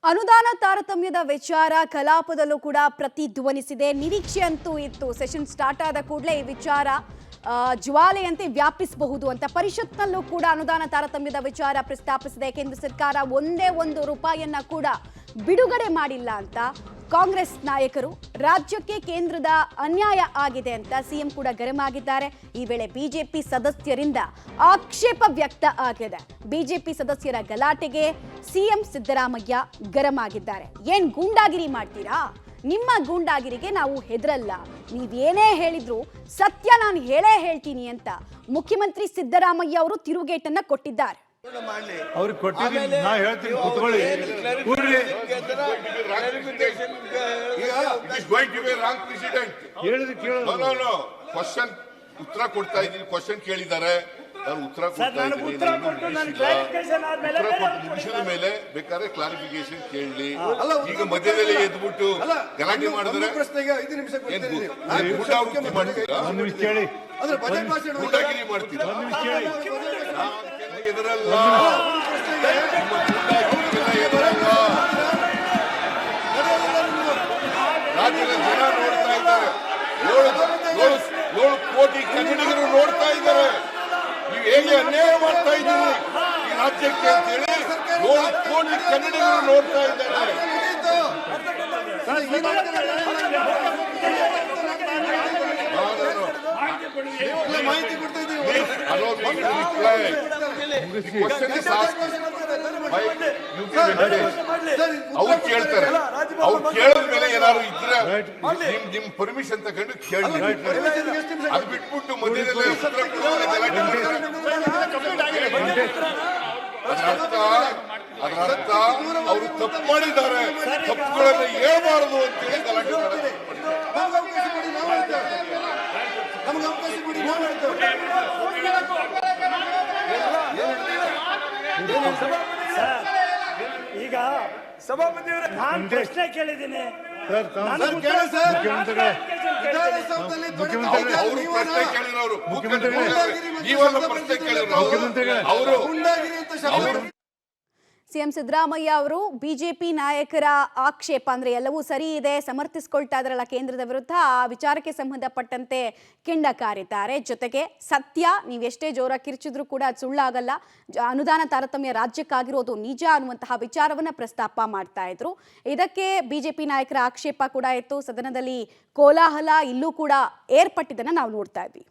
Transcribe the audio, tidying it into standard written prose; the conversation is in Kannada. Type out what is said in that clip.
ಅನುದಾನ ತಾರತಮ್ಯದ ವಿಚಾರ ಕಲಾಪದಲ್ಲೂ ಕೂಡ ಪ್ರತಿಧ್ವನಿಸಿದೆ. ನಿರೀಕ್ಷೆ ಅಂತೂ ಇತ್ತು, ಸೆಷನ್ ಸ್ಟಾರ್ಟ್ ಆದ ಕೂಡಲೇ ಈ ವಿಚಾರ ಜ್ವಾಲೆಯಂತೆ ವ್ಯಾಪಿಸಬಹುದು ಅಂತ. ಪರಿಷತ್ನಲ್ಲೂ ಕೂಡ ಅನುದಾನ ತಾರತಮ್ಯದ ವಿಚಾರ ಪ್ರಸ್ತಾಪಿಸಿದೆ. ಕೇಂದ್ರ ಸರ್ಕಾರ ಒಂದೇ ಒಂದು ರೂಪಾಯಿಯನ್ನ ಕೂಡ ಬಿಡುಗಡೆ ಮಾಡಿಲ್ಲ ಅಂತ ಕಾಂಗ್ರೆಸ್ ನಾಯಕರು. ರಾಜ್ಯಕ್ಕೆ ಕೇಂದ್ರದ ಅನ್ಯಾಯ ಆಗಿದೆ ಅಂತ ಸಿಎಂ ಕೂಡ ಗರಂ ಆಗಿದ್ದಾರೆ. ಈ ವೇಳೆ ಬಿಜೆಪಿ ಸದಸ್ಯರಿಂದ ಆಕ್ಷೇಪ ವ್ಯಕ್ತ ಆಗಿದೆ. ಬಿಜೆಪಿ ಸದಸ್ಯರ ಗಲಾಟೆಗೆ ಸಿಎಂ ಸಿದ್ದರಾಮಯ್ಯ ಗರಂ ಆಗಿದ್ದಾರೆ. ಏನ್ ಗೂಂಡಾಗಿರಿ ಮಾಡ್ತೀರಾ? ನಿಮ್ಮ ಗೂಂಡಾಗಿರಿಗೆ ನಾವು ಹೆದರಲ್ಲ, ನೀವೇನೇ ಹೇಳಿದ್ರು ಸತ್ಯ ನಾನು ಹೇಳೇ ಹೇಳ್ತೀನಿ ಅಂತ ಮುಖ್ಯಮಂತ್ರಿ ಸಿದ್ದರಾಮಯ್ಯ ಅವರು ತಿರುಗೇಟನ್ನ ಕೊಟ್ಟಿದ್ದಾರೆ. ಅವ್ರಿಗೆ ಕೊಟ್ಟಿದ್ದೀನಿ, ನಾ ಹೇಳ್ತೀನಿ, ಕೂತ್ಕೊಳ್ಳಿ. ಕ್ವಶನ್ ಉತ್ತರ ಕೊಡ್ತಾ ಇದ್ದೀನಿ. ಕ್ವಶನ್ ಕೇಳಿದ್ದಾರೆ, ನಾನು ಉತ್ತರ ಕೊಡ್ತಾ ಇದ್ದೀನಿ. ಮುಗಿಸಿದ ಮೇಲೆ ಬೇಕಾದ್ರೆ ಕ್ಲಾರಿಫಿಕೇಶನ್ ಕೇಳಲಿ. ಈಗ ಮಧ್ಯದಲ್ಲಿ ಎದ್ಬಿಟ್ಟು ಗಲಾಟೆ ಮಾಡಿದ್ರೆ ಗೂಂಡಾಗಿರಿ ಮಾಡ್ತೀರಾ? ಎದುರಲ್ಲ, ರಾಜ್ಯದ ಜನ ನೋಡ್ತಾ ಇದ್ದಾರೆ. 7 ಕೋಟಿ ಕನ್ನಡಿಗರು ನೋಡ್ತಾ ಇದ್ದಾರೆ. ನೀವು ಹೇಗೆ ಅನ್ಯಾಯ ಮಾಡ್ತಾ ಇದ್ದೀರಿ ಈ ರಾಜ್ಯಕ್ಕೆ ಅಂತ ಹೇಳಿ 7 ಕೋಟಿ ಕನ್ನಡಿಗರು ನೋಡ್ತಾ ಇದ್ದಾರೆ. ಮಾಹಿತಿ ಕೊಡ್ತಾ ಇದ್ದೀವಿ. ಅವ್ರು ಕೇಳ್ತಾರೆ, ಅವ್ರು ಕೇಳಿದ ಮೇಲೆ ಏನಾದ್ರು ಇದ್ರೆ ನಿಮ್ ಪರ್ಮಿಷನ್ ತಗೊಂಡು ಕೇಳಿ. ಅದು ಬಿಟ್ಬಿಟ್ಟು ಮಧ್ಯದಲ್ಲಿ ಅದರ ಅರ್ಥ ಅವರು ತಪ್ಪು ಮಾಡಿದ್ದಾರೆ, ತಪ್ಪುಗಳನ್ನು ಹೇಳ್ಬಾರದು ಅಂತೇಳಿ ಗಲಾಟೆ ಮಾಡಿದ್ದಾರೆ. ಈಗ ಸಭಾಪತಿಯವರೇ, ನಾನು ಪ್ರಶ್ನೆ ಕೇಳಿದ್ದೀನಿ. ಸಿಎಂ ಸಿದ್ದರಾಮಯ್ಯ ಅವರು ಬಿಜೆಪಿ ನಾಯಕರ ಆಕ್ಷೇಪ ಅಂದ್ರೆ ಎಲ್ಲವೂ ಸರಿ ಇದೆ, ಸಮರ್ಥಿಸಿಕೊಳ್ತಾ ಇದ್ರಲ್ಲ ಕೇಂದ್ರದ ವಿರುದ್ಧ, ಆ ವಿಚಾರಕ್ಕೆ ಸಂಬಂಧಪಟ್ಟಂತೆ ಕಿಂಡಕಾರಿದ್ದಾರೆ. ಜೊತೆಗೆ ಸತ್ಯ ನೀವೆಷ್ಟೇ ಜೋರ ಕಿರ್ಚಿದ್ರು ಕೂಡ ಅದು ಸುಳ್ಳಾಗಲ್ಲ, ಅನುದಾನ ತಾರತಮ್ಯ ರಾಜ್ಯಕ್ಕಾಗಿರೋದು ನಿಜ ಅನ್ನುವಂತಹ ವಿಚಾರವನ್ನ ಪ್ರಸ್ತಾಪ ಮಾಡ್ತಾ ಇದ್ರು. ಇದಕ್ಕೆ ಬಿಜೆಪಿ ನಾಯಕರ ಆಕ್ಷೇಪ ಕೂಡ ಇತ್ತು. ಸದನದಲ್ಲಿ ಕೋಲಾಹಲ ಇಲ್ಲೂ ಕೂಡ ಏರ್ಪಟ್ಟಿದ್ದನ್ನ ನಾವು ನೋಡ್ತಾ ಇದ್ವಿ.